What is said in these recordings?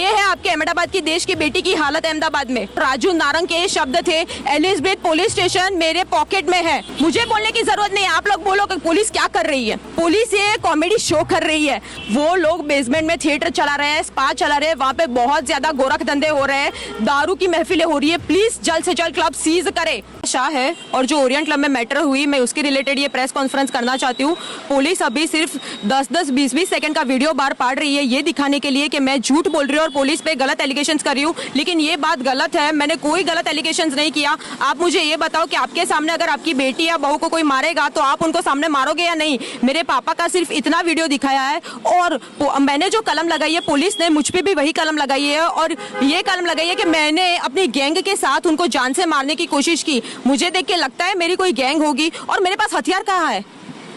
ये है आपके अहमदाबाद की देश की बेटी की हालत अहमदाबाद में। राजू नारंग के शब्द थे, एलिजाबेथ पुलिस स्टेशन मेरे पॉकेट में है। मुझे बोलने की जरूरत नहीं, आप लोग बोलो कि पुलिस क्या कर रही है। पुलिस ये कॉमेडी शो कर रही है। वो लोग बेसमेंट में थिएटर चला रहे हैं, स्पा चला रहे हैं, वहाँ पे बहुत ज्यादा गोरख धंधे हो रहे हैं, दारू की महफिलें हो रही है। प्लीज जल्द से जल्द क्लब सीज करे। शाह है और जो ओरिएंट क्लब में मैटर हुई, मैं उसके रिलेटेड ये प्रेस कॉन्फ्रेंस करना चाहती हूँ। पुलिस अभी सिर्फ 10-10, 20-20 सेकंड का वीडियो बार पाड़ रही है ये दिखाने के लिए कि मैं झूठ बोल रही हूँ और पुलिस पे गलत एलिगेशंस कर रही हूँ, लेकिन ये बात गलत है। मैंने कोई गलत एलिगेशंस नहीं किया। आप मुझे ये बताओ कि आपके सामने अगर आपकी बेटी या बहू को कोई मारेगा तो आप उनको सामने मारोगे या नहीं। मेरे पापा का सिर्फ इतना वीडियो दिखाया है और मैंने जो कलम लगाई है, पुलिस ने मुझ पे भी वही कलम लगाई है और ये कलम लगाई है कि मैंने अपनी गैंग के साथ उनको जान से मारने की कोशिश की। मुझे देख के लगता है मेरी कोई गैंग होगी और मेरे पास हथियार कहाँ है।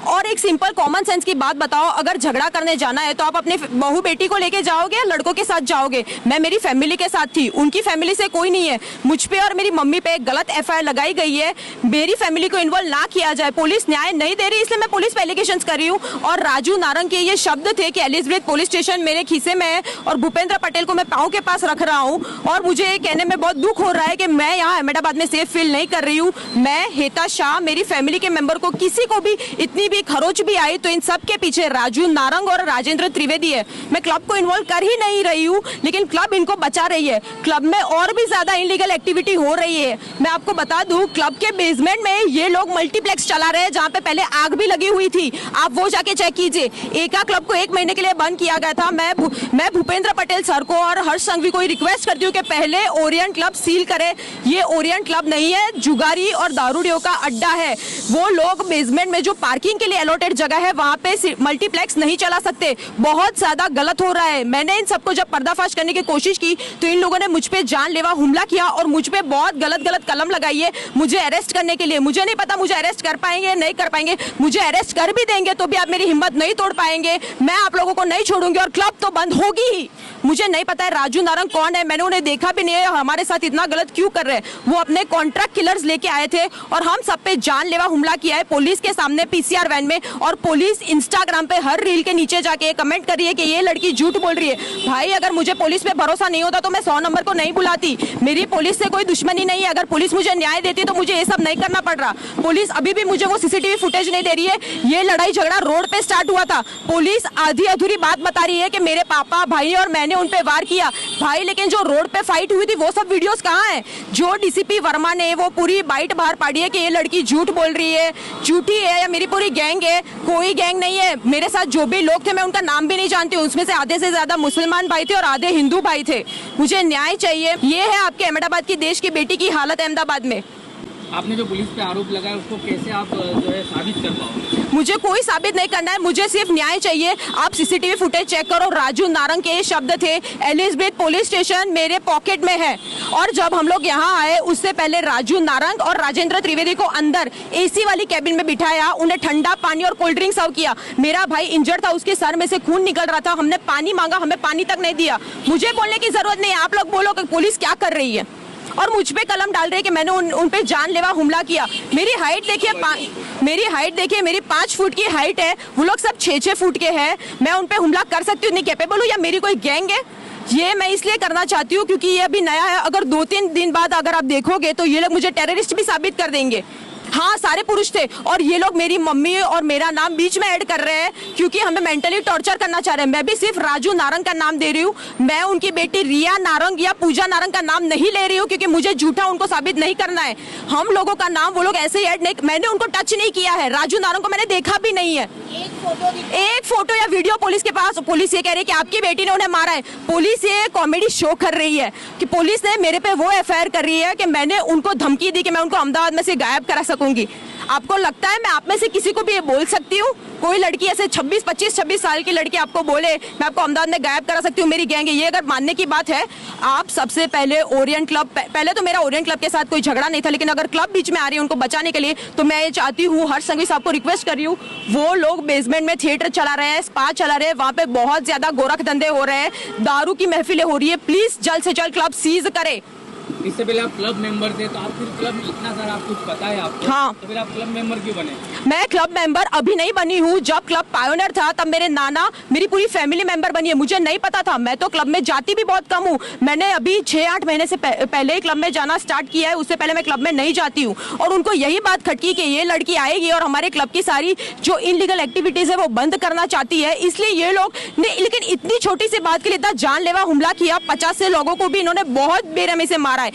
और एक सिंपल कॉमन सेंस की बात बताओ, अगर झगड़ा करने जाना है तो आप अपने बहू बेटी को लेके जाओगे या लड़कों के साथ जाओगे। मैं मेरी फैमिली के साथ थी, उनकी फैमिली से कोई नहीं है। मुझ पे और मेरी मम्मी पे एक गलत एफआईआर लगाई गई है, मेरी फैमिली को इन्वॉल्व ना किया जाए। पुलिस न्याय नहीं दे रही, इसलिए मैं पुलिस पे एलिगेशंस कर रही हूँ। और राजू नारंग के ये शब्द थे कि एलिजाबेथ पुलिस स्टेशन मेरे खीसे में है और भूपेंद्र पटेल को मैं पाँव के पास रख रहा हूँ। और मुझे ये कहने में बहुत दुख हो रहा है कि मैं यहाँ अहमदाबाद में सेफ फील नहीं कर रही हूँ। मैं, हेता शाह, मेरी फैमिली के मेंबर को किसी को भी इतनी भी खरोच भी आई तो इन सब के पीछे राजू नारंग और राजेंद्र त्रिवेदी है। मैं क्लब को इन्वॉल्व कर ही नहीं रही हूँ, लेकिन क्लब इनको बचा रही है। क्लब में और भी ज्यादा इलीगल एक्टिविटी हो रही है। मैं आपको बता दूं, क्लब के बेसमेंट में ये लोग मल्टीप्लेक्स चला रहे हैं जहाँ पे पहले आग भी लगी हुई थी। आप वो जाके चेक कीजिए। एका क्लब को 1 महीने के लिए बंद किया गया था। मैं भूपेंद्र पटेल सर को और हर्ष संघवी को रिक्वेस्ट करती हूँ कि पहले ओरिएंट क्लब सील करे। ये ओरिएंट क्लब नहीं है, जुगारी और दारूडियों का अड्डा है। वो लोग बेसमेंट में जो पार्किंग के लिए अलॉटेड जगह है वहां पे मल्टीप्लेक्स नहीं चला सकते। बहुत ज्यादा गलत हो रहा है। मैंने इन सबको जब पर्दाफाश करने की कोशिश की तो इन लोगों ने मुझ पे जानलेवा हमला किया और मुझ पे बहुत गलत कलम लगाई है मुझे अरेस्ट करने के लिए। मुझे नहीं पता मुझे अरेस्ट कर पाएंगे नहीं कर पाएंगे। मुझे अरेस्ट कर भी देंगे तो भी आप मेरी हिम्मत नहीं तोड़ पाएंगे। मैं आप लोगों को नहीं छोड़ूंगी और क्लब तो बंद होगी ही। मुझे नहीं पता है राजू नारंग कौन है, मैंने उन्हें देखा भी नहीं है। हमारे साथ इतना गलत क्यों कर रहे हैं। वो अपने कॉन्ट्रैक्ट किलर्स लेके आए थे और हम सब पे जानलेवा हमला किया है पुलिस के सामने, पीसीआर वैन में। और पुलिस इंस्टाग्राम पे हर रील के नीचे जाके कमेंट कर रही है कि ये लड़की झूठ बोल रही है। भाई, अगर मुझे पुलिस पे भरोसा नहीं होता तो मैं 100 नंबर को नहीं बुलाती। मेरी पुलिस से कोई दुश्मनी नहीं है। अगर पुलिस मुझे न्याय देती तो मुझे ये सब नहीं करना पड़ रहा। पुलिस अभी भी मुझे वो सीसीटीवी फुटेज नहीं दे रही है। ये लड़ाई झगड़ा रोड पे स्टार्ट हुआ था। पुलिस आधी अधूरी बात बता रही है कि मेरे पापा, भाई और मैंने उन पे वार किया। भाई, लेकिन जो रोड पे फाइट हुई थी वो सब वीडियोस कहाँ है। जो डीसीपी वर्मा ने वो पूरी बाइट बाहर पाड़ी है कि ये लड़की झूठ बोल रही है, झूठी है या मेरी पूरी गैंग है। कोई गैंग नहीं है। मेरे साथ जो भी लोग थे मैं उनका नाम भी नहीं जानती हूँ। उसमें से आधे से ज्यादा मुसलमान भाई थे और आधे हिंदू भाई थे। मुझे न्याय चाहिए। ये है आपके अहमदाबाद की देश की बेटी की हालत अहमदाबाद में। आपने जो पुलिस पे आरोप लगाया उसको कैसे आप जो है साबित कर पाओगे? मुझे कोई साबित नहीं करना है, मुझे सिर्फ न्याय चाहिए। आप सीसीटीवी फुटेज चेक करो। राजू नारंग के शब्द थे, एलिजाबेथ पुलिस स्टेशन मेरे पॉकेट में है। और जब हम लोग यहाँ आए उससे पहले राजू नारंग और राजेंद्र त्रिवेदी को अंदर एसी वाली कैबिन में बिठाया, उन्हें ठंडा पानी और कोल्ड ड्रिंक सर्व किया। मेरा भाई इंजर्ड था, उसके सर में से खून निकल रहा था। हमने पानी मांगा, हमें पानी तक नहीं दिया। मुझे बोलने की जरूरत नहीं, आप लोग बोलो कि पुलिस क्या कर रही है। और मुझ पे कलम डाल रहे हैं कि मैंने उन पे जानलेवा हमला किया। मेरी हाइट देखिए, मेरी 5 फुट की हाइट है। वो लोग सब 6-6 फुट के हैं। मैं उन पे हमला कर सकती हूँ, नहीं कैपेबल हूँ या मेरी कोई गैंग है। ये मैं इसलिए करना चाहती हूँ क्योंकि ये अभी नया है। अगर 2-3 दिन बाद अगर आप देखोगे तो ये लोग मुझे टेररिस्ट भी साबित कर देंगे। हाँ, सारे पुरुष थे और ये लोग मेरी मम्मी और मेरा नाम बीच में ऐड कर रहे हैं क्योंकि हमें मेंटली टॉर्चर करना चाह रहे हैं। मैं भी सिर्फ राजू नारंग का नाम दे रही हूँ। मैं उनकी बेटी रिया नारंग या पूजा नारंग का नाम नहीं ले रही हूँ क्योंकि मुझे झूठा उनको साबित नहीं करना है। हम लोगों का नाम वो लोग ऐसे ही ऐड नहीं, मैंने उनको टच नहीं किया है। राजू नारंग को मैंने देखा भी नहीं है। एक फोटो या वीडियो पुलिस के पास। पुलिस ये कह रही है कि आपकी बेटी ने उन्हें मारा है। पुलिस ये कॉमेडी शो कर रही है कि पुलिस ने मेरे पे वो एफआईआर कर रही है कि मैंने उनको धमकी दी कि मैं उनको अहमदाबाद में से गायब करा सकूंगी। आपको लगता है मैं आप में से किसी को भी ये बोल सकती हूँ? कोई लड़की ऐसे 26 साल की लड़की आपको बोले मैं आपको अहमदाबाद में गायब करा सकती हूँ, मेरी गैंग है, ये अगर मानने की बात है। आप सबसे पहले ओरिएंट क्लब, पहले तो मेरा ओरिएंट क्लब के साथ कोई झगड़ा नहीं था, लेकिन अगर क्लब बीच में आ रही है उनको बचाने के लिए तो मैं ये चाहती हूँ, हर्ष संघवी साहब को रिक्वेस्ट कर रही हूँ, वो लोग बेसमेंट में थिएटर चला रहे हैं, स्पा चला रहे हैं, वहाँ पे बहुत ज्यादा गोरख धंधे हो रहे हैं, दारू की महफिलें हो रही है। प्लीज जल्द से जल्द क्लब सीज करे। इससे पहले आप क्लब मेंबर थे, तो आप फिर क्लब इतना सारा आप कुछ पता है आपको? हाँ। तो फिर आप क्लब मेंबर क्यों बने? मैं क्लब मेंबर अभी नहीं बनी हूँ, जब क्लब पायोनियर था तब मेरे नाना मेरी पूरी फैमिली मेंबर बनी है। मुझे नहीं पता था, मैं तो क्लब में जाती भी बहुत कम हूँ। मैंने अभी 6-8 महीने से पहले ही क्लब में जाना स्टार्ट किया है, उससे पहले मैं क्लब में नहीं जाती हूँ। और उनको यही बात खटकी कि ये लड़की आएगी और हमारे क्लब की सारी जो इनलीगल एक्टिविटीज है वो बंद करना चाहती है, इसलिए ये लोग ने, लेकिन इतनी छोटी सी बात के लिए इतना जानलेवा हमला किया। 50 से लोगों को भी इन्होंने बहुत बेरहमी से मारा है।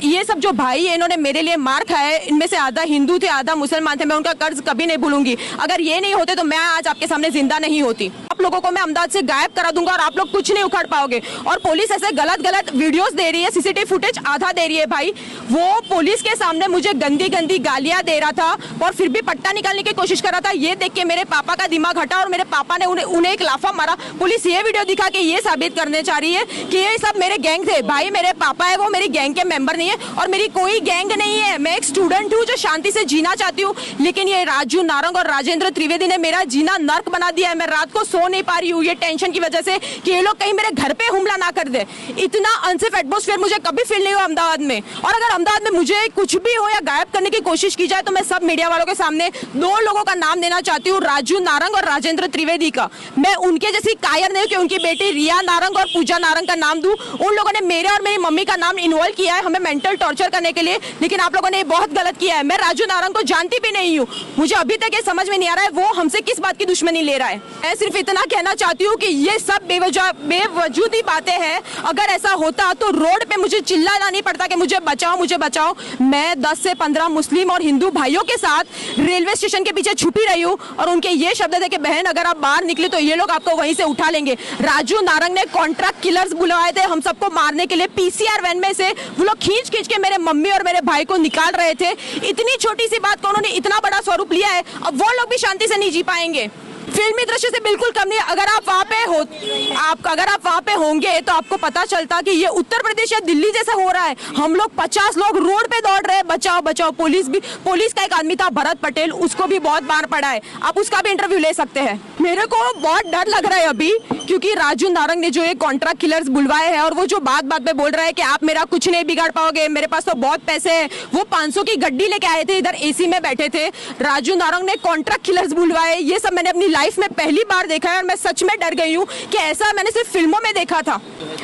ये सब जो भाई है इन्होंने मेरे लिए मार खाया है, इनमें से आधा हिंदू थे आधा मुसलमान थे। मैं उनका कर्ज कभी नहीं भूलूंगी। अगर ये नहीं होते तो मैं आज आपके सामने जिंदा नहीं होती। आप लोगों को मैं अहमदाबाद से गायब करा दूंगा और आप लोग कुछ नहीं उखाड़ पाओगे। और पुलिस ऐसे गलत वीडियोस दे रही है, सीसीटीवी फुटेज आधा दे रही है। भाई वो पुलिस के सामने मुझे गंदी गालियां दे रहा था और फिर भी पट्टा निकालने की कोशिश कर रहा था। ये देख के मेरे पापा का दिमाग हटा और मेरे पापा ने उन्हें एक लाफा मारा। पुलिस ये वीडियो दिखा के ये साबित करने चाह रही है कि ये सब मेरे गैंग थे। भाई मेरे पापा है वो मेरी गैंग के मेंबर नहीं है और मेरी कोई गैंग नहीं है। मैं एक स्टूडेंट हूँ जो शांति से जीना चाहती हूँ, लेकिन ये राजू नारंग और राजेंद्र त्रिवेदी ने मेरा जीना नर्क बना दिया है। मैं रात को सो नहीं पा रही हूँ ये टेंशन की वजह से कि ये लोग कहीं मेरे घर पे हमला ना कर दे। इतना अनसेफ एटमॉस्फेयर मुझे कभी फील नहीं हुआ अहमदाबाद में। और अगर अहमदाबाद में मुझे कुछ भी हो या गायब करने की कोशिश की जाए तो मैं सब मीडिया वालों के सामने 2 लोगों का नाम देना चाहती हूँ, राजू नारंग और राजेंद्र त्रिवेदी का। मैं उनके जैसी कायर नहीं कि उनकी बेटी रिया नारंग और पूजा नारंग का नाम दूं। उन लोगों ने मेरे और मेरी मम्मी का नाम इन्वॉल्व किया है हमें मेंटल टॉर्चर करने के लिए, लेकिन आप लोगों ने ये बहुत गलत किया है। मैं राजू नारंग को जानती भी नहीं हूँ। मुझे अभी तक ये समझ में नहीं आ रहा है वो हमसे किस बात की दुश्मनी ले रहा है। मैं सिर्फ इतना कहना चाहती हूँ कि ये सब बेवजूदी बातें हैं। अगर ऐसा होता तो रोड पे मुझे चिल्लाना नहीं पड़ता कि मुझे बचाओ मुझे बचाओ। मैं 10 से 15 मुस्लिम और हिंदू भाइयों के साथ रेलवे स्टेशन के पीछे छुपी रही हूँ और उनके ये शब्द थे कि बहन अगर आप बाहर निकले तो ये लोग आपको वहीं से उठा लेंगे। राजू नारंग ने कॉन्ट्रैक्ट किलर्स बुलवाए थे हम सबको मारने के लिए। पीसीआर वैन में से वो लोग खींच के मेरे मम्मी और मेरे भाई को निकाल रहे थे। इतनी छोटी सी बात को उन्होंने इतना बड़ा स्वरूप लिया है, अब वो लोग भी शांति से नहीं जी पाएंगे। फिल्मी दृश्य से बिल्कुल कम नहीं। अगर आप वहाँ पे होंगे तो आपको पता चलता कि ये उत्तर प्रदेश या दिल्ली जैसा हो रहा है। हम लोग 50 लोग रोड पे दौड़ रहे हैं बचाओ बचाओ। पुलिस का एक आदमी था भरत पटेल, उसको भी बहुत मार पड़ा है। आप उसका भी इंटरव्यू ले सकते हैं। मेरे को बहुत डर लग रहा है अभी, क्योंकि राजू नारंग ने जो ये कॉन्ट्रैक्ट किलर्स बुलवाए हैं और वो जो बात पे बोल रहा है कि आप मेरा कुछ नहीं बिगाड़ पाओगे, मेरे पास तो बहुत पैसे हैं। वो 500 की गड्डी लेके आए थे, इधर एसी में बैठे थे। राजू नारंग ने कॉन्ट्रैक्ट किलर्स बुलवाए। ये सब मैंने अपनी लाइफ में पहली बार देखा है और मैं सच में डर गई हूँ कि ऐसा मैंने सिर्फ फिल्मों में देखा था।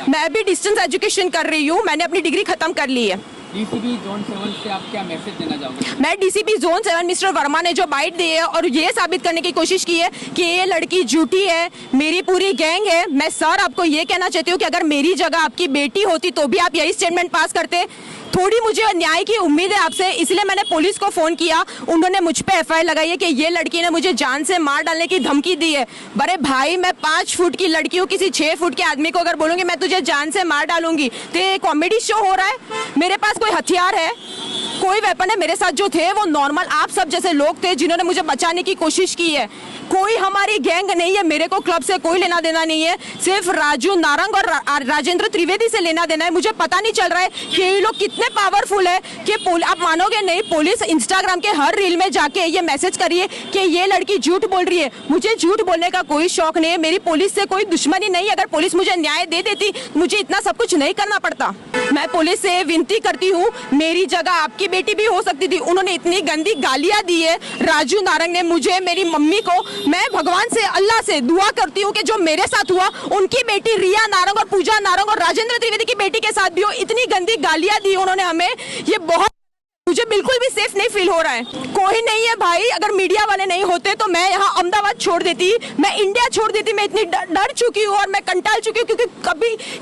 मैं भी डिस्टेंस एजुकेशन कर रही हूँ, मैंने अपनी डिग्री खत्म कर ली है। डीसीपी जोन 7 से आप क्या मैसेज देना चाहोगे? मैं डीसीपी जोन 7 मिस्टर वर्मा ने जो बाइट दी है और ये साबित करने की कोशिश की है कि ये लड़की झूठी है, मेरी पूरी गैंग है। मैं सर आपको ये कहना चाहती हूँ कि अगर मेरी जगह आपकी बेटी होती तो भी आप यही स्टेटमेंट पास करते। थोड़ी मुझे न्याय की उम्मीद है आपसे, इसलिए मैंने पुलिस को फोन किया। उन्होंने मुझ पे एफआईआर लगाई है कि ये लड़की ने मुझे जान से मार डालने की धमकी दी है। बड़े भाई मैं 5 फुट की लड़की हूँ, किसी 6 फुट के आदमी को अगर बोलूंगी मैं तुझे जान से मार डालूंगी तो ये कॉमेडी शो हो रहा है? मेरे पास कोई हथियार है, कोई वेपन है? मेरे साथ जो थे वो नॉर्मल आप सब जैसे लोग थे जिन्होंने मुझे बचाने की कोशिश की है। कोई हमारी गैंग नहीं है, मेरे को क्लब से कोई लेना देना नहीं है, सिर्फ राजू नारंग और राजेंद्र त्रिवेदी से लेना देना है। मुझे पता नहीं चल रहा है कि ये लोग कितने पावरफुल है कि आप मानोगे नहीं, पुलिस इंस्टाग्राम के हर रील में जाके ये मैसेज करिए कि ये लड़की झूठ बोल रही है। मुझे झूठ बोलने का कोई शौक नहीं है, मेरी पुलिस से कोई दुश्मनी नहीं। अगर पुलिस मुझे न्याय दे देती मुझे इतना सब कुछ नहीं करना पड़ता। मैं पुलिस से विनती करती हूँ, मेरी जगह आपकी बेटी भी हो सकती थी। उन्होंने इतनी गंदी गालियां दी है राजू नारंग ने मुझे, मेरी मम्मी को। मैं भगवान से अल्लाह से दुआ करती हूँ कि जो मेरे साथ हुआ उनकी बेटी रिया नारंग और पूजा नारंग और राजेंद्र त्रिवेदी की बेटी के साथ भी हो। इतनी गंदी गालियां दी उन्होंने हमें, ये बहुत, मुझे बिल्कुल भी सेफ नहीं फील हो रहा है। कोई नहीं है भाई, अगर मीडिया वाले नहीं होते तो मैं यहाँ अहमदाबाद छोड़ देती, मैं इंडिया छोड़ देती। मैं इतनी डर चुकी हूँ और मैं कंटाल चुकी हूँ क्योंकि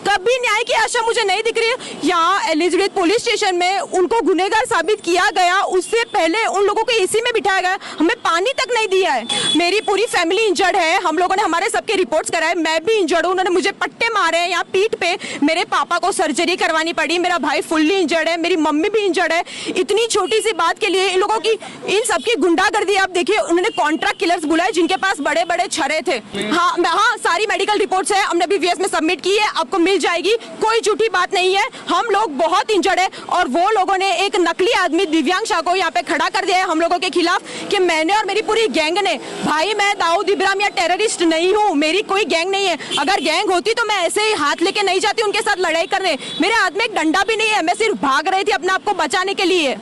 कभी न्याय की आशा मुझे नहीं दिख रही है। यहाँ एलिजाबेथ पुलिस स्टेशन में उनको गुनहगार साबित किया गया, उससे पहले उन लोगों को एसी में बिठाया गया, हमें पानी तक नहीं दिया है। मेरी पूरी फैमिली इंजर्ड है, हम लोगों ने हमारे सबके रिपोर्ट्स कराए, मैं भी इंजर्ड हूँ। उन्होंने मुझे पट्टे मारे हैं यहाँ पीठ पे, मेरे पापा को सर्जरी करवानी पड़ी, मेरा भाई फुल्ली इंजर्ड है, मेरी मम्मी भी इंजर्ड है। इतनी इतनी छोटी सी बात के लिए इन लोगों की, इन सबकी गुंडागर्दी आप देखिए। उन्होंने कॉन्ट्रैक्ट किलर्स बुलाए जिनके पास बड़े बड़े छर्रे थे। हाँ, सारी मेडिकल रिपोर्ट्स है, हमने भी VS में सबमिट की है, आपको मिल जाएगी, कोई झूठी बात नहीं है। हम लोग बहुत इंजर्ड है और वो लोगों ने एक नकली आदमी दिव्यांग शाह को यहाँ पे खड़ा कर दिया है हम लोगों के खिलाफ कि मैंने और मेरी पूरी गैंग ने। भाई मैं दाऊद इब्राहिम या टेररिस्ट नहीं हूँ, मेरी कोई गैंग नहीं है। अगर गैंग होती तो मैं ऐसे ही हाथ लेके नहीं जाती उनके साथ लड़ाई करने। मेरे हाथ में एक डंडा भी नहीं है, मैं सिर्फ भाग रही थी अपने आप को बचाने के लिए।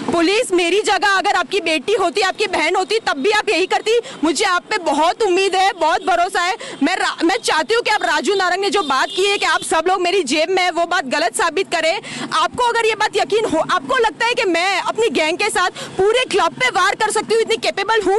पुलिस मेरी जगह अगर आपकी बेटी होती, आपकी बहन होती, तब भी आप यही करती। मुझे आप पे बहुत उम्मीद है, बहुत भरोसा है। मैं चाहती हूँ कि आप राजू नारंग ने जो बात की है कि आप सब लोग मेरी जेब में है, वो बात गलत साबित करें। आपको अगर ये बात यकीन हो, आपको लगता है कि मैं अपनी गैंग के साथ पूरे क्लब पे वार कर सकती हूँ, इतनी कैपेबल हूँ?